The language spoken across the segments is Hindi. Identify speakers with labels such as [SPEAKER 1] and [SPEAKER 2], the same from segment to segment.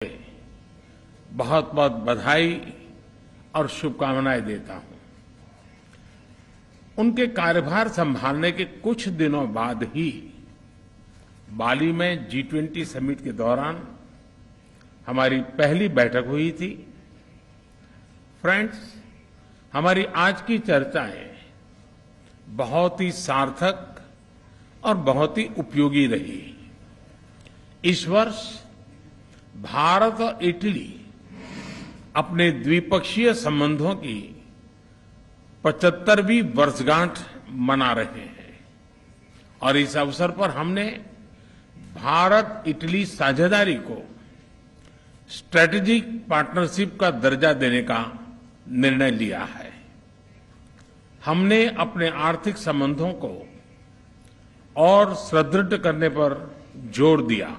[SPEAKER 1] बहुत बहुत बधाई और शुभकामनाएं देता हूं। उनके कार्यभार संभालने के कुछ दिनों बाद ही बाली में G20 समिट के दौरान हमारी पहली बैठक हुई थी। फ्रेंड्स, हमारी आज की चर्चाएं बहुत ही सार्थक और बहुत ही उपयोगी रही। इस वर्ष भारत और इटली अपने द्विपक्षीय संबंधों की 75वीं वर्षगांठ मना रहे हैं और इस अवसर पर हमने भारत इटली साझेदारी को स्ट्रेटेजिक पार्टनरशिप का दर्जा देने का निर्णय लिया है। हमने अपने आर्थिक संबंधों को और सुदृढ़ करने पर जोर दिया।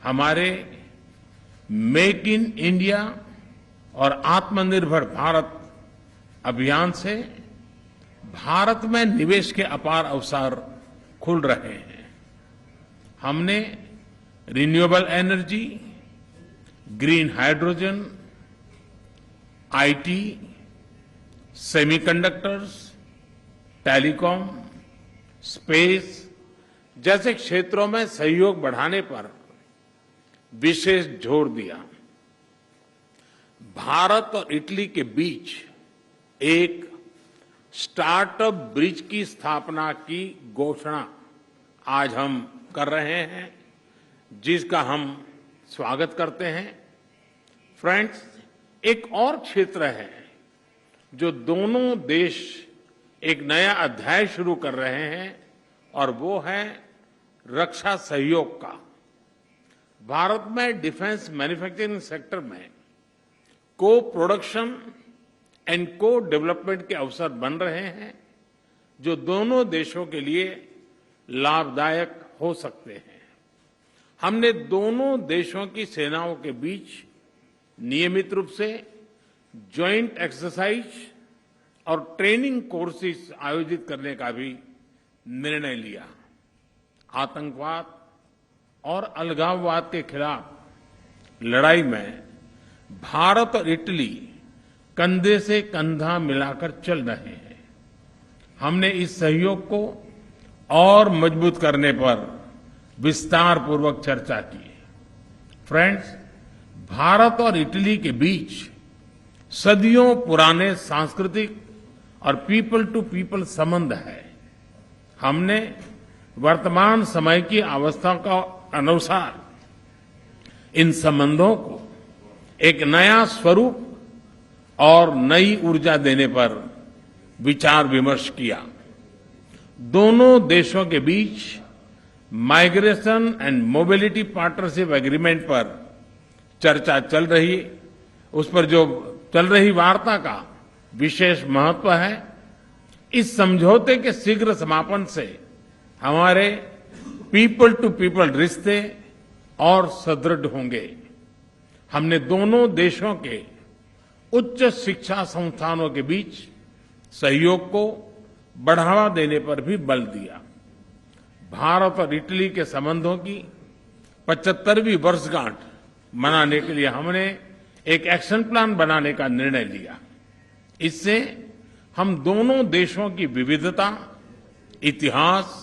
[SPEAKER 1] हमारे मेक इन इंडिया और आत्मनिर्भर भारत अभियान से भारत में निवेश के अपार अवसर खुल रहे हैं। हमने renewable energy, green hydrogen, IT, semiconductors, telecom, space जैसे क्षेत्रों में सहयोग बढ़ाने पर विशेष जोर दिया। भारत और इटली के बीच एक स्टार्टअप ब्रिज की स्थापना की घोषणा आज हम कर रहे हैं, जिसका हम स्वागत करते हैं। फ्रेंड्स, एक और क्षेत्र है जो दोनों देश एक नया अध्याय शुरू कर रहे हैं और वो है रक्षा सहयोग का। भारत में डिफेंस मैन्युफैक्चरिंग सेक्टर में को प्रोडक्शन एंड को डेवलपमेंट के अवसर बन रहे हैं, जो दोनों देशों के लिए लाभदायक हो सकते हैं। हमने दोनों देशों की सेनाओं के बीच नियमित रूप से ज्वाइंट एक्सरसाइज और ट्रेनिंग कोर्सेज आयोजित करने का भी निर्णय लिया। आतंकवाद और अलगाववाद के खिलाफ लड़ाई में भारत और इटली कंधे से कंधा मिलाकर चल रहे हैं। हमने इस सहयोग को और मजबूत करने पर विस्तार पूर्वक चर्चा की। फ्रेंड्स, भारत और इटली के बीच सदियों पुराने सांस्कृतिक और पीपल टू पीपल संबंध है। हमने वर्तमान समय की अवस्था का अनुसार इन संबंधों को एक नया स्वरूप और नई ऊर्जा देने पर विचार विमर्श किया। दोनों देशों के बीच migration and mobility partnership agreement पर चर्चा चल रही, उस पर जो चल रही वार्ता का विशेष महत्व है। इस समझौते के शीघ्र समापन से हमारे पीपल टू पीपल रिश्ते और सुदृढ़ होंगे। हमने दोनों देशों के उच्च शिक्षा संस्थानों के बीच सहयोग को बढ़ावा देने पर भी बल दिया। भारत और इटली के संबंधों की 75वीं वर्षगांठ मनाने के लिए हमने एक एक्शन प्लान बनाने का निर्णय लिया। इससे हम दोनों देशों की विविधता, इतिहास,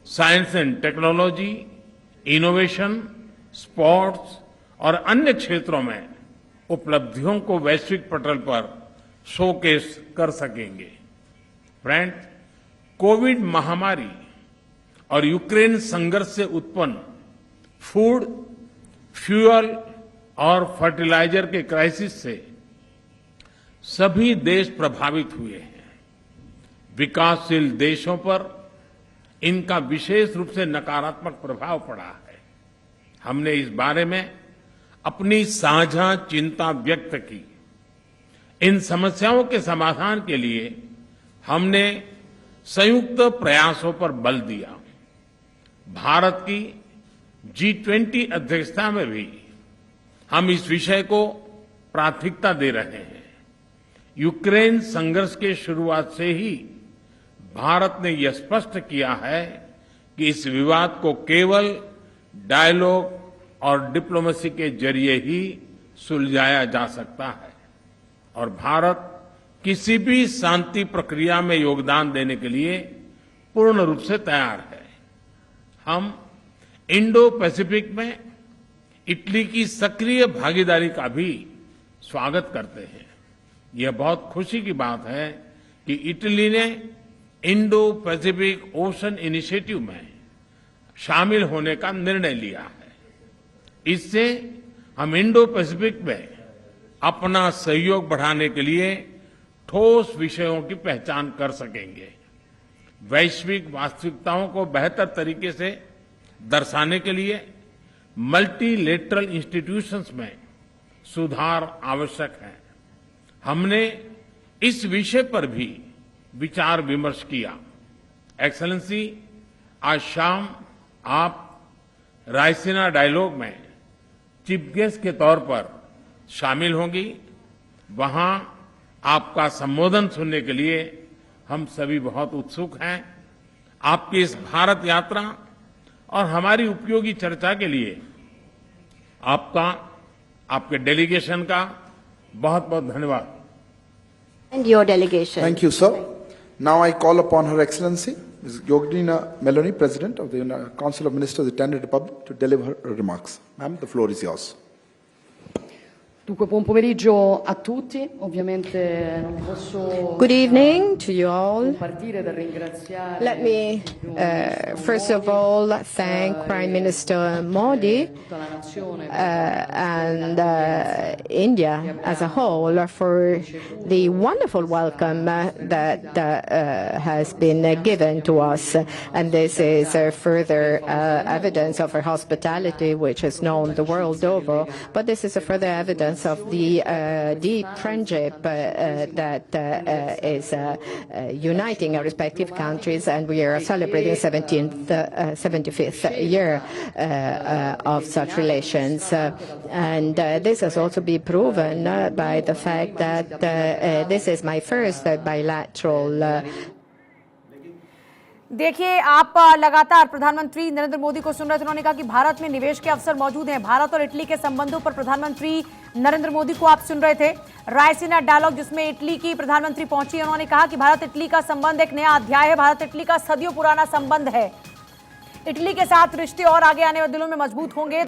[SPEAKER 1] science and technology, innovation, sports और अन्य क्षेत्रों में उपलब्धियों को वैश्विक पटल पर शोकेस कर सकेंगे। फ्रेंड्स, कोविड महामारी और यूक्रेन संघर्ष से उत्पन्न फूड, फ्यूल और फर्टिलाइजर के क्राइसिस से सभी देश प्रभावित हुए हैं। विकासशील देशों पर इनका विशेष रूप से नकारात्मक प्रभाव पड़ा है। हमने इस बारे में अपनी साझा चिंता व्यक्त की। इन समस्याओं के समाधान के लिए हमने संयुक्त प्रयासों पर बल दिया। भारत की G20 अध्यक्षता में भी हम इस विषय को प्राथमिकता दे रहे हैं। यूक्रेन संघर्ष के शुरुआत से ही भारत ने यह स्पष्ट किया है कि इस विवाद को केवल डायलॉग और डिप्लोमेसी के जरिए ही सुलझाया जा सकता है और भारत किसी भी शांति प्रक्रिया में योगदान देने के लिए पूर्ण रूप से तैयार है। हम इंडो पैसिफिक में इटली की सक्रिय भागीदारी का भी स्वागत करते हैं। यह बहुत खुशी की बात है कि इटली ने इंडो पैसिफिक ओशन इनिशिएटिव में शामिल होने का निर्णय लिया है। इससे हम इंडो पैसिफिक में अपना सहयोग बढ़ाने के लिए ठोस विषयों की पहचान कर सकेंगे। वैश्विक वास्तविकताओं को बेहतर तरीके से दर्शाने के लिए मल्टीलेटरल इंस्टीट्यूशंस में सुधार आवश्यक है। हमने इस विषय पर भी विचार विमर्श किया। एक्सेलेंसी, आज शाम आप रायसीना डायलॉग में चीफ गेस्ट के तौर पर शामिल होंगी। वहां आपका संबोधन सुनने के लिए हम सभी बहुत उत्सुक हैं। आपकी इस भारत यात्रा और हमारी उपयोगी चर्चा के लिए आपका, आपके डेलीगेशन का बहुत बहुत धन्यवाद।
[SPEAKER 2] And your delegation.
[SPEAKER 3] Thank you, sir. Now I call upon Her Excellency, Ms. Yogdina Meloni, President of the Council of Ministers of the Italian Republic, to deliver her remarks. Ma'am, the floor is yours.
[SPEAKER 4] Dunque, buon pomeriggio a tutti. Ovviamente non posso
[SPEAKER 2] Good evening to you all.
[SPEAKER 4] partire dal ringraziare.
[SPEAKER 2] Let me, first of all, thank Prime Minister Modi
[SPEAKER 4] tutta la nazione
[SPEAKER 2] and India as a whole for the wonderful welcome that has been given to us. And this is further evidence of our hospitality, which is known the world over. But this is a further evidence of the deep friendship that is uniting our respective countries, and we are celebrating 75th year of such relations. And this has also been proven by the fact that this is my first bilateral
[SPEAKER 5] देखिए, आप लगातार प्रधानमंत्री नरेंद्र मोदी को सुन रहे थे। उन्होंने कहा कि भारत में निवेश के अवसर मौजूद हैं। भारत और इटली के संबंधों पर प्रधानमंत्री नरेंद्र मोदी को आप सुन रहे थे। रायसीना डायलॉग जिसमें इटली की प्रधानमंत्री पहुंची, उन्होंने कहा कि भारत इटली का संबंध एक नया अध्याय है। भारत इटली का सदियों पुराना संबंध है। इटली के साथ रिश्ते और आगे आने वाले दिनों में मजबूत होंगे।